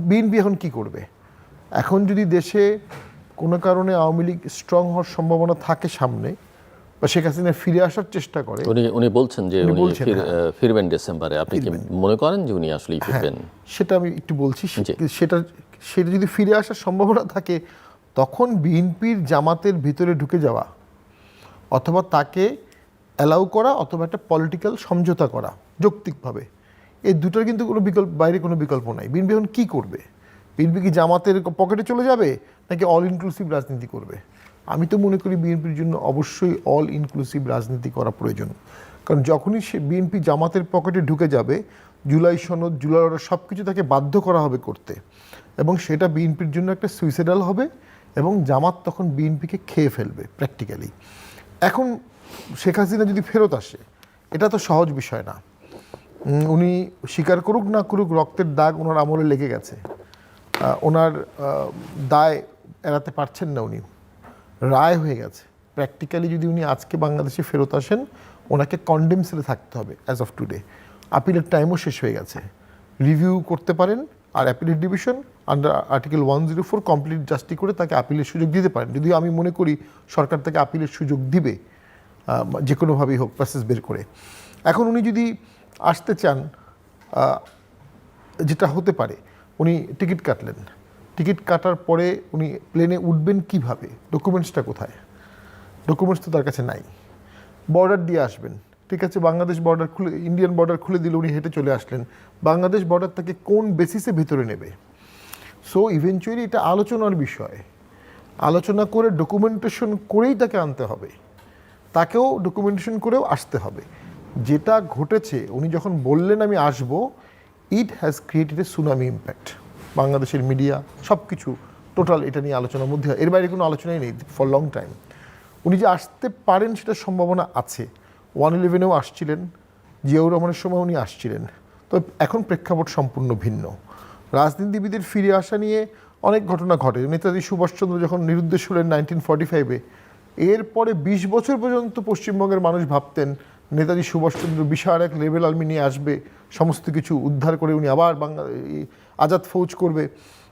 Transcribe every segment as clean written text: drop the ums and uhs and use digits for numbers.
BNP এখন কি করবে? এখন যদি দেশে কোনো কারণে আওয়ামী লীগ স্ট্রং হওয়ার সম্ভাবনা থাকে সামনে, বা শেখ হাসিনা ফিরে আসার চেষ্টা করে, উনি বলছেন যে উনি ফিরবেন ডিসেম্বরে, আপনি কি মনে করেন যে উনি আসলেই ফিরবেন? সেটা আমি একটু বলছি। সেটা যদি ফিরে আসার সম্ভাবনা থাকে, তখন বিএনপির জামাতের ভিতরে ঢুকে যাওয়া অথবা তাকে অ্যালাউ করা অথবা একটা পলিটিক্যাল সমঝোতা করা যৌক্তিকভাবে, এই দুটোর কিন্তু কোনো বাইরে কোনো বিকল্প নাই। বিএনপি এখন কী করবে? বিএনপি কি জামাতের পকেটে চলে যাবে নাকি অল ইনক্লুসিভ রাজনীতি করবে? আমি তো মনে করি বিএনপির জন্য অবশ্যই অল ইনক্লুসিভ রাজনীতি করা প্রয়োজন। কারণ যখনই সে বিএনপি জামাতের পকেটে ঢুকে যাবে, জুলাই সনদ, জুলাই অর্ডার সব কিছু তাকে বাধ্য করা হবে করতে, এবং সেটা বিএনপির জন্য একটা সুইসাইডাল হবে, এবং জামাত তখন বিএনপিকে খেয়ে ফেলবে প্র্যাকটিক্যালি। এখন শেখ হাসিনা যদি ফেরত আসে, এটা তো সহজ বিষয় না। উনি স্বীকার করুক না করুক, রক্তের দাগ ওনার আমলে লেগে গেছে, ওনার দায় এড়াতে পারছেন না। উনি রায় হয়ে গেছে প্র্যাকটিক্যালি। যদি উনি আজকে বাংলাদেশে ফেরত আসেন, ওনাকে কন্ডেম সেলে থাকতে হবে অ্যাজ অফ টুডে। আপিলের টাইমও শেষ হয়ে গেছে, রিভিউ করতে পারেন, আর appellate division under article 104 complete justice করে তাকে আপিলের সুযোগ দিতে পারেন। যদিও আমি মনে করি সরকার তাকে আপিলের সুযোগ দিবে, যে কোনোভাবেই হোক, প্রসেস বের করে। এখন উনি যদি আসতে চান, যেটা হতে পারে, উনি টিকিট কাটলেন, টিকিট কাটার পরে উনি প্লেনে উঠবেন কিভাবে? ডকুমেন্টসটা কোথায়? ডকুমেন্টস তো তার কাছে নাই। বর্ডার দিয়ে আসবেন, ঠিক আছে, বাংলাদেশ বর্ডার খুলে, ইন্ডিয়ান বর্ডার খুলে দিলে উনি হেঁটে চলে আসলেন, বাংলাদেশ বর্ডার তাকে কোন বেসিসে ভিতরে নেবে? সো ইভেনচুয়ালি এটা আলোচনার বিষয়। আলোচনা করে ডকুমেন্টেশন করেই তাকে আনতে হবে, তাকেও ডকুমেন্টেশন করেও আসতে হবে। যেটা ঘটেছে, উনি যখন বললেন আমি আসব, it has created A tsunami impact. বাংলাদেশের মিডিয়া সব কিছু টোটাল এটা নিয়ে আলোচনার মধ্যে, এর বাইরে কোনো আলোচনাই নেই ফর লং টাইম। উনি যে আসতে পারেন সেটার সম্ভাবনা আছে। 111-এও আসছিলেন, জিয়াউর রহমানের সময় উনি আসছিলেন। তো এখন প্রেক্ষাপট সম্পূর্ণ ভিন্ন। রাজনীতিবিদের ফিরে আসা নিয়ে অনেক ঘটনা ঘটে। নেতাজি সুভাষচন্দ্র যখন নিরুদ্দেশ হলেন 1945-এ, এরপরে 20 বছর পর্যন্ত পশ্চিমবঙ্গের মানুষ ভাবতেন নেতাজি সুভাষচন্দ্র বিশাল এক লেভেল আর্মি নিয়ে আসবে, সমস্ত কিছু উদ্ধার করে উনি আবার আজাদ ফৌজ করবে।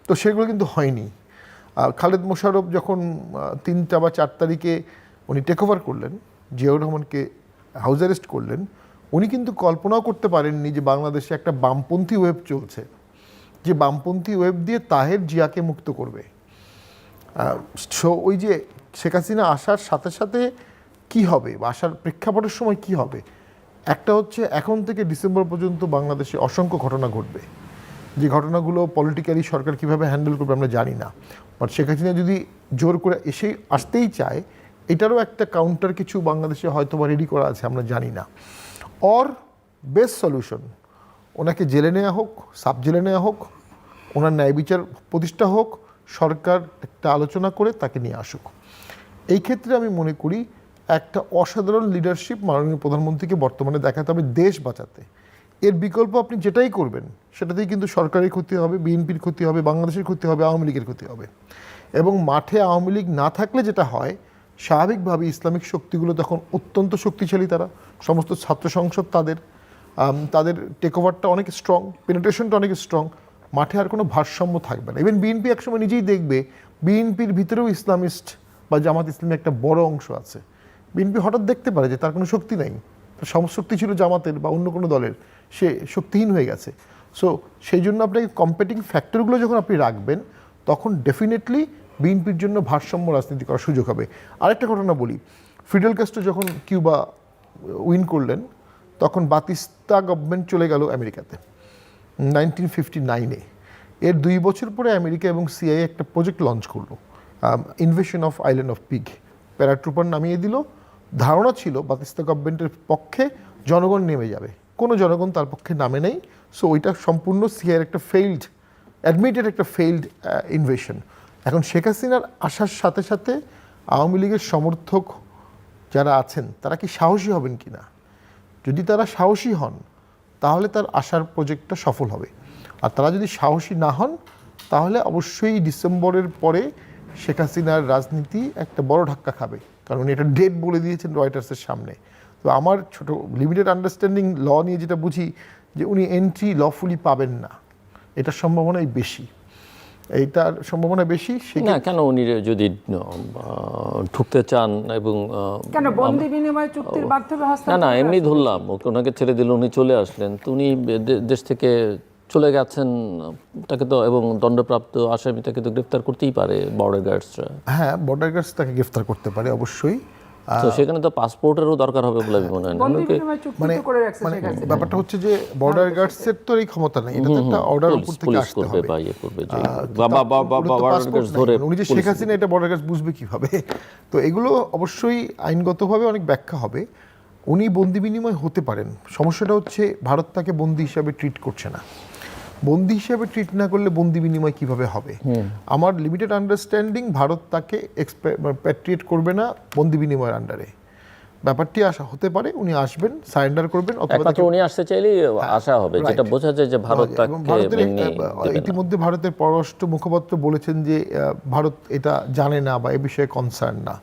তো সেগুলো কিন্তু হয়নি। খালেদ মোশাররফ যখন 3টা বা 4 তারিখে উনি টেক ওভার করলেন, জিয়াউর রহমানকে হাউস অ্যারেস্ট করলেন, উনি কিন্তু কল্পনাও করতে পারেননি যে বাংলাদেশে একটা বামপন্থী ওয়েব চলছে, যে বামপন্থী ওয়েব দিয়ে তাহের জিয়াকে মুক্ত করবে। সো ওই যে শেখ হাসিনা আসার সাথে সাথে কি হবে, বা আসার প্রেক্ষাপটের সময় কি হবে, একটা হচ্ছে এখন থেকে ডিসেম্বর পর্যন্ত বাংলাদেশে অসংখ্য ঘটনা ঘটবে, যে ঘটনাগুলো পলিটিক্যালি সরকার কীভাবে হ্যান্ডেল করবে আমরা জানি না। বাট শেখ হাসিনা যদি জোর করে আসতেই চায়, এটারও একটা কাউন্টার কিছু বাংলাদেশে হয়তো বা রেডি করা আছে, আমরা জানি না। অর বেস্ট সলিউশন, ওনাকে জেলে নেওয়া হোক, সাব জেলে নেওয়া হোক, ওনার ন্যায় বিচার প্রতিষ্ঠা হোক, সরকার একটা আলোচনা করে তাকে নিয়ে আসুক। এই ক্ষেত্রে আমি মনে করি একটা অসাধারণ লিডারশিপ মাননীয় প্রধানমন্ত্রীকে বর্তমানে দেখাতে হবে দেশ বাঁচাতে। এর বিকল্প আপনি যেটাই করবেন সেটাতেই কিন্তু সরকারের ক্ষতি হবে, বিএনপির ক্ষতি হবে, বাংলাদেশের ক্ষতি হবে, আওয়ামী লীগের ক্ষতি হবে। এবং মাঠে আওয়ামী লীগ না থাকলে যেটা হয়, স্বাভাবিকভাবে ইসলামিক শক্তিগুলো তখন অত্যন্ত শক্তিশালী, তারা সমস্ত ছাত্র সংসদ তাদের টেক ওভারটা অনেক স্ট্রং, পেনিট্রেশনটা অনেক স্ট্রং, মাঠে আর কোনো ভারসাম্য থাকবে না। ইভেন বিএনপি একসময় নিজেই দেখবে বিএনপির ভিতরেও ইসলামিস্ট বা জামাত ইসলামী একটা বড় অংশ আছে। বিএনপি হঠাৎ দেখতে পারে যে তার কোনো শক্তি নাই, শক্তি ছিল জামাতের বা অন্য কোনো দলের, সে শক্তিহীন হয়ে গেছে। সো সেই জন্য আপনাকে কম্পিটিং ফ্যাক্টরগুলো যখন আপনি রাখবেন, তখন ডেফিনেটলি বিএনপির জন্য ভারসাম্য রাজনীতি করার সুযোগ হবে। আরেকটা ঘটনা বলি, ফিডেল ক্যাস্ট্রো যখন কিউবা উইন করলেন, তখন বাতিস্তা গভর্নমেন্ট চলে গেল আমেরিকাতে 1959-এ। এর 2 বছর পরে আমেরিকা এবং সিআইএ একটা প্রজেক্ট লঞ্চ করলো, invasion of island of pig. Paratrooper নামিয়ে দিল। ধারণা ছিল বাতিস্তা গভর্নমেন্টের পক্ষে জনগণ নেমে যাবে, কোনো জনগণ তার পক্ষে নামে নেই। সো ওইটা সম্পূর্ণ সিআইএর একটা অ্যাডমিটেড একটা ফেইল্ড ইনভেশন। এখন শেখ হাসিনার আসার সাথে সাথে আওয়ামী লীগের সমর্থক যারা আছেন তারা কি সাহসী হবেন কি না? যদি তারা সাহসী হন, তাহলে তার আসার প্রজেক্টটা সফল হবে। আর তারা যদি সাহসী না হন, তাহলে অবশ্যই ডিসেম্বরের পরে শেখ হাসিনার রাজনীতি একটা বড় ধাক্কা খাবে, কারণ উনি একটা ডেট বলে দিয়েছেন রয়টার্সের সামনে। তো আমার ছোট লিমিটেড আন্ডারস্ট্যান্ডিং ল নিয়ে যেটা বুঝি, যে উনি এন্ট্রি লফুলি পাবেন না, এটার সম্ভাবনাই বেশি। এইটার সম্ভাবনা বেশি। না কেন উনি যদি ঢুকতে চান এবং কেন বন্দি বিনিময় চুক্তির মাধ্যমে না হস্তান্তর এমনি ধরলাম ওনাকে ছেড়ে দিল, উনি চলে আসলেন, তো উনি দেশ থেকে চলে গেছেন, তাকে তো এবং দণ্ডপ্রাপ্ত আসামি তাকে তো গ্রেফতার করতেই পারে বর্ডার গার্ডসরা। হ্যাঁ, বর্ডার গার্ডস তাকে গ্রেফতার করতে পারে অবশ্যই। তো সেখানে তো পাসপোর্টেরও দরকার হবে বলে আমি মনে হয় না। বন্দি বিনিময় চুক্তি তো করে রাখছে মানে শেখ হাসিনা। ব্যাপারটা হচ্ছে যে বর্ডার গার্ডসের তো এই ক্ষমতা নেই, এটা তো একটা অর্ডার উপর থেকে পুলিশ আসতে করবে হবে। বা ইয়ে করবে যে ওর তো বর্ডার passport গার্ডস নাই। ধরে উনি যে শেখ হাসিনা এটা বর্ডার গার্ডস বুঝবে কিভাবে? তো এগুলো অবশ্যই আইনগতভাবে অনেক ব্যাখ্যা হবে। উনি বন্দি বিনিময় হতে পারেন, সমস্যাটা হচ্ছে ভারত তাকে বন্দি হিসাবে ট্রিট করছে না। বন্দি হিসাবে ট্রিট না করলে বন্দি বিনিময় কিভাবে হবে? আমার লিমিটেড আন্ডারস্ট্যান্ডিং ভারত তাকে প্যাট্রিয়েট করবে না বন্দি বিনিময়ের আন্ডারে। ব্যাপারটি আশা হতে পারে উনি আসবেন, সারেন্ডার করবেন, অথবা একমাত্র উনি আসতে চাইলেই আশা হবে, যেটা বোঝা যায় যে ভারত এবং তাকে ভারতের এমনি দেবে না। ইতিমধ্যে ভারতের পররাষ্ট্র মুখপাত্র বলেছেন যে ভারত এটা জানে না বা এ বিষয়ে কনসার্ন না।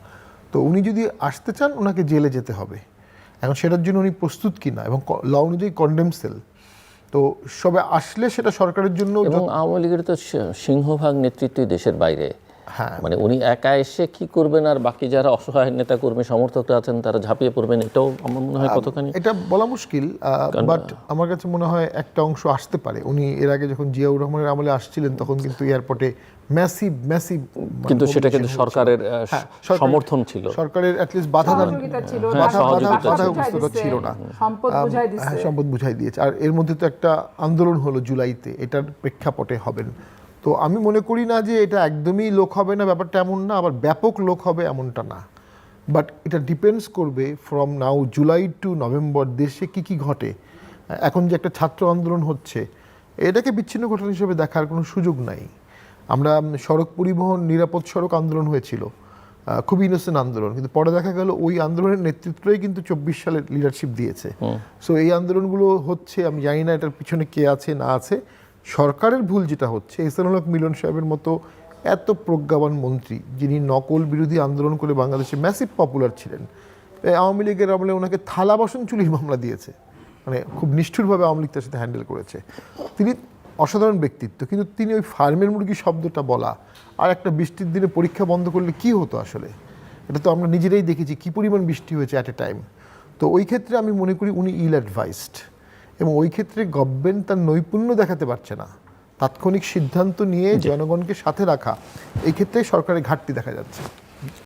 তো উনি যদি আসতে চান ওনাকে জেলে যেতে হবে। এখন সেটার জন্য উনি প্রস্তুত কিনা, এবং ল অনুযায়ী কন্ডেম সেল, তো সবে আসলে সেটা সরকারের জন্য এবং আওয়ামী লীগের তো সিংহভাগ নেতৃত্বই দেশের বাইরে। হ্যাঁ, মানে উনি একা এসে কি করবেন, আর বাকি যারা অসহায় নেতা কর্মী সমর্থকরা আছেন তারা ঝাঁপিয়ে পড়বেন, এটাও আমার মনে হয় কতখানি এটা বলা মুশকিল। বাট আমার কাছে মনে হয় একটা অংশ আসতে পারে। উনি এর আগে যখন জিয়াউর রহমানের আমলে আসছিলেন তখন কিন্তু এয়ারপোর্টে ম্যাসিভ কিন্তু সেটা কিন্তু সরকারের সমর্থন ছিল, সরকারের অ্যাটলিস্ট বাধা সহযোগিতা ছিল, ছিল না, সম্পদ বুঝাই দিচ্ছে। সম্পদ বুঝাই দিয়েছে। আর এর মধ্যে তো একটা আন্দোলন হলো জুলাইতে, এটার প্রেক্ষাপটে হবেন। তো আমি মনে করি না যে এটা একদমই লোক হবে না, ব্যাপারটা এমন না, আবার ব্যাপক লোক হবে এমনটা না। বাট এটা ডিপেন্ডস করবে from now July to November দেশে কি কি ঘটে। এখন যে একটা ছাত্র আন্দোলন হচ্ছে, এটাকে বিচ্ছিন্ন ঘটনা হিসেবে দেখার কোনো সুযোগ নাই। আমরা সড়ক পরিবহন নিরাপদ সড়ক আন্দোলন হয়েছিল, খুবই ইনোসেন্ট আন্দোলন, কিন্তু পরে দেখা গেল ওই আন্দোলনের নেতৃত্বই কিন্তু 24 সালের লিডারশিপ দিয়েছে। সো এই আন্দোলনগুলো হচ্ছে, আমি জানি না এটার পিছনে কে আছে না আছে। সরকারের ভুল যেটা হচ্ছে, এহসানুল হক মিলন সাহেবের মতো এত প্রজ্ঞাবান মন্ত্রী, যিনি নকল বিরোধী আন্দোলন করে বাংলাদেশে ম্যাসিভ পপুলার ছিলেন, আওয়ামী লীগের আমলে ওনাকে থালা বাসন চুরির মামলা দিয়েছে, মানে খুব নিষ্ঠুরভাবে আওয়ামী লীগ তার সাথে হ্যান্ডেল করেছে। তিনি অসাধারণ ব্যক্তিত্ব, কিন্তু তিনি ওই ফার্মের মুরগি শব্দটা বলা, আর একটা বৃষ্টির দিনে পরীক্ষা বন্ধ করলে কি হতো আসলে, এটা তো আমরা নিজেরাই দেখেছি কী পরিমাণ বৃষ্টি হয়েছে অ্যাট এ টাইম। তো ওই ক্ষেত্রে আমি মনে করি উনি ইল অ্যাডভাইসড, এবং ওই ক্ষেত্রে গভর্নমেন্ট তার নৈপুণ্য দেখাতে পারছে না। তাৎক্ষণিক সিদ্ধান্ত নিয়ে জনগণকে সাথে রাখা, এই ক্ষেত্রে সরকারের ঘাটতি দেখা যাচ্ছে।